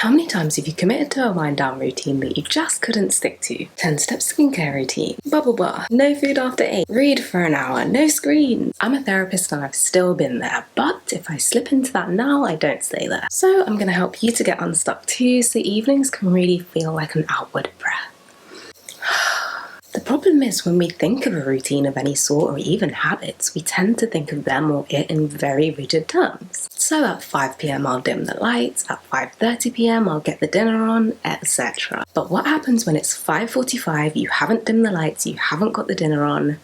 How many times have you committed to a wind down routine that you just couldn't stick to? 10-step skincare routine, bubble bath, no food after 8, read for an hour, no screens. I'm a therapist and I've still been there, but if I slip into that now, I don't stay there. So I'm gonna help you to get unstuck too, so evenings can really feel like an outward breath. The problem is when we think of a routine of any sort or even habits, we tend to think of them or it in very rigid terms. So at 5 p.m. I'll dim the lights, at 5:30 p.m. I'll get the dinner on, etc. But what happens when it's 5:45, you haven't dimmed the lights, you haven't got the dinner on?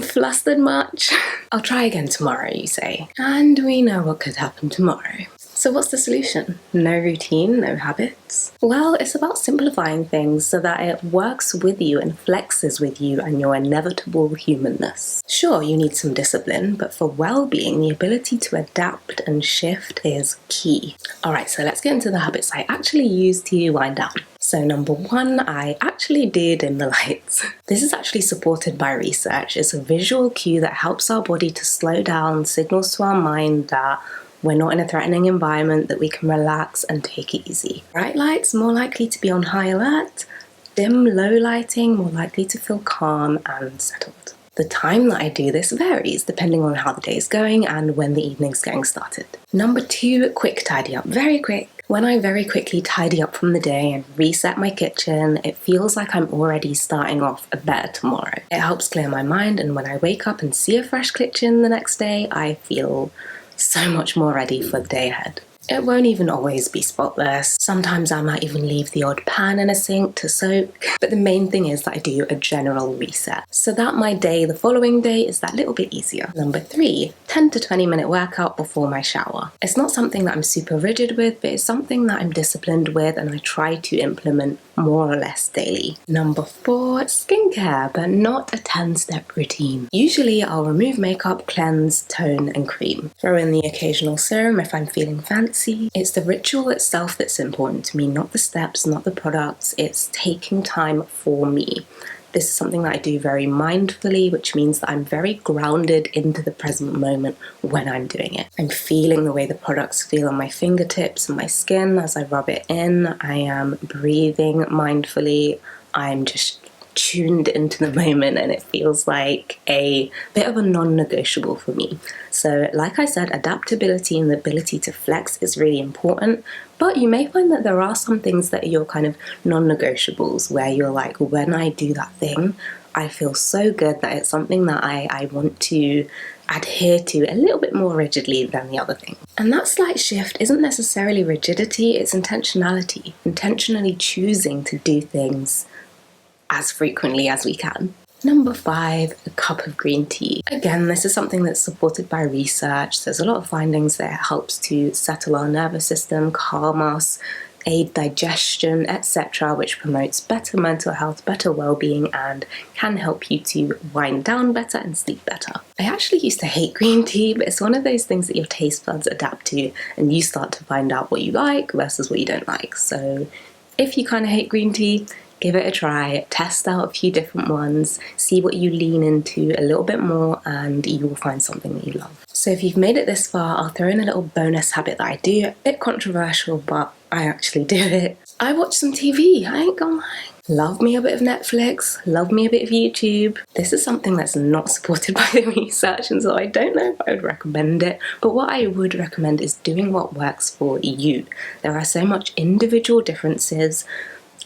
Flustered much? I'll try again tomorrow, you say. And we know what could happen tomorrow. So what's the solution? No routine, no habits? Well, it's about simplifying things so that it works with you and flexes with you and your inevitable humanness. Sure, you need some discipline, but for well-being, the ability to adapt and shift is key. Alright, so let's get into the habits I actually use to wind down. So number 1, I actually do dim the lights. This is actually supported by research. It's a visual cue that helps our body to slow down, signals to our mind that we're not in a threatening environment, that we can relax and take it easy. Bright lights, more likely to be on high alert. Dim, low lighting, more likely to feel calm and settled. The time that I do this varies depending on how the day is going and when the evening's getting started. Number 2, quick tidy up, very quick. When I very quickly tidy up from the day and reset my kitchen, it feels like I'm already starting off a better tomorrow. It helps clear my mind, and when I wake up and see a fresh kitchen the next day, I feel so much more ready for the day ahead. It won't even always be spotless. Sometimes I might even leave the odd pan in a sink to soak. But the main thing is that I do a general reset, so that my day the following day is that little bit easier. Number 3, 10 to 20 minute workout before my shower. It's not something that I'm super rigid with, but it's something that I'm disciplined with and I try to implement more or less daily. Number 4, skincare, but not a 10-step routine. Usually I'll remove makeup, cleanse, tone and cream. Throw in the occasional serum if I'm feeling fancy. It's the ritual itself that's important to me, not the steps, not the products. It's taking time for me. This is something that I do very mindfully, which means that I'm very grounded into the present moment when I'm doing it. I'm feeling the way the products feel on my fingertips and my skin as I rub it in. I am breathing mindfully. I'm just tuned into the moment and it feels like a bit of a non-negotiable for me. So like I said, adaptability and the ability to flex is really important, but you may find that there are some things that are your kind of non-negotiables where you're like, when I do that thing, I feel so good that it's something that I want to adhere to a little bit more rigidly than the other thing. And that slight shift isn't necessarily rigidity, it's intentionality. Intentionally choosing to do things as frequently as we can. Number 5, a cup of green tea. Again, this is something that's supported by research. There's a lot of findings that it helps to settle our nervous system, calm us, aid digestion, etc., which promotes better mental health, better well-being, and can help you to wind down better and sleep better. I actually used to hate green tea, but it's one of those things that your taste buds adapt to, and you start to find out what you like versus what you don't like. So if you kind of hate green tea, give it a try, test out a few different ones, see what you lean into a little bit more, and you will find something that you love. So if you've made it this far, I'll throw in a little bonus habit that I do, a bit controversial, but I actually do it. I watch some TV, I ain't gonna lie. Love me a bit of Netflix, love me a bit of YouTube. This is something that's not supported by the research, and so I don't know if I would recommend it, but what I would recommend is doing what works for you. There are so much individual differences,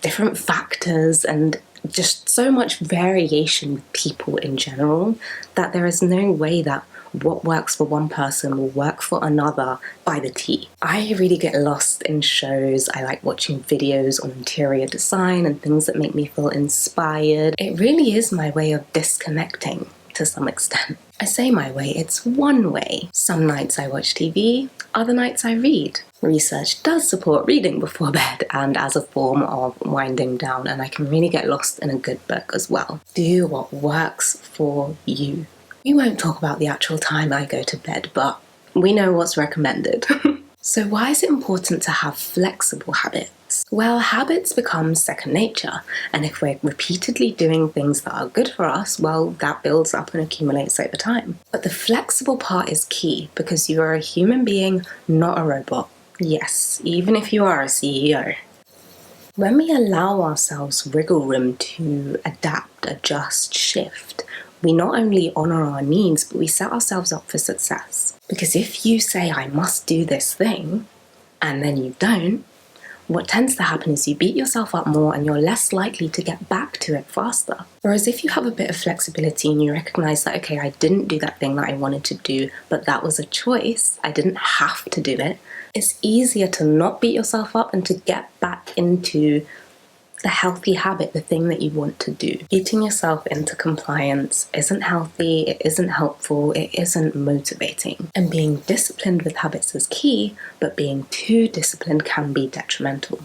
different factors, and just so much variation with people in general that there is no way that what works for one person will work for another by the T. I really get lost in shows. I like watching videos on interior design and things that make me feel inspired. It really is my way of disconnecting to some extent. I say my way, it's one way. Some nights I watch TV, other nights I read. Research does support reading before bed and as a form of winding down, and I can really get lost in a good book as well. Do what works for you. We won't talk about the actual time I go to bed, but we know what's recommended. So why is it important to have flexible habits? Well, habits become second nature, and if we're repeatedly doing things that are good for us, well, that builds up and accumulates over time. But the flexible part is key because you are a human being, not a robot. Yes, even if you are a CEO. When we allow ourselves wiggle room to adapt, adjust, shift, we not only honour our needs, but we set ourselves up for success. Because if you say, I must do this thing, and then you don't, what tends to happen is you beat yourself up more and you're less likely to get back to it faster. Whereas if you have a bit of flexibility and you recognise that, okay, I didn't do that thing that I wanted to do, but that was a choice, I didn't have to do it, it's easier to not beat yourself up and to get back into the healthy habit, the thing that you want to do. Beating yourself into compliance isn't healthy, it isn't helpful, it isn't motivating. And being disciplined with habits is key, but being too disciplined can be detrimental.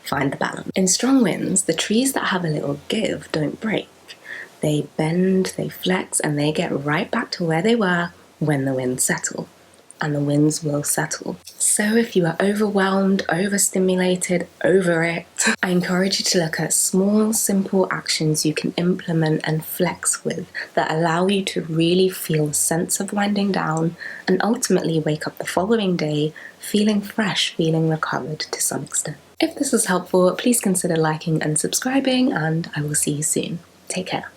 Find the balance. In strong winds, the trees that have a little give don't break. They bend, they flex, and they get right back to where they were when the winds settle. And the winds will settle. So if you are overwhelmed, overstimulated, over it, I encourage you to look at small, simple actions you can implement and flex with that allow you to really feel a sense of winding down and ultimately wake up the following day feeling fresh, feeling recovered to some extent. If this was helpful, please consider liking and subscribing, and I will see you soon. Take care.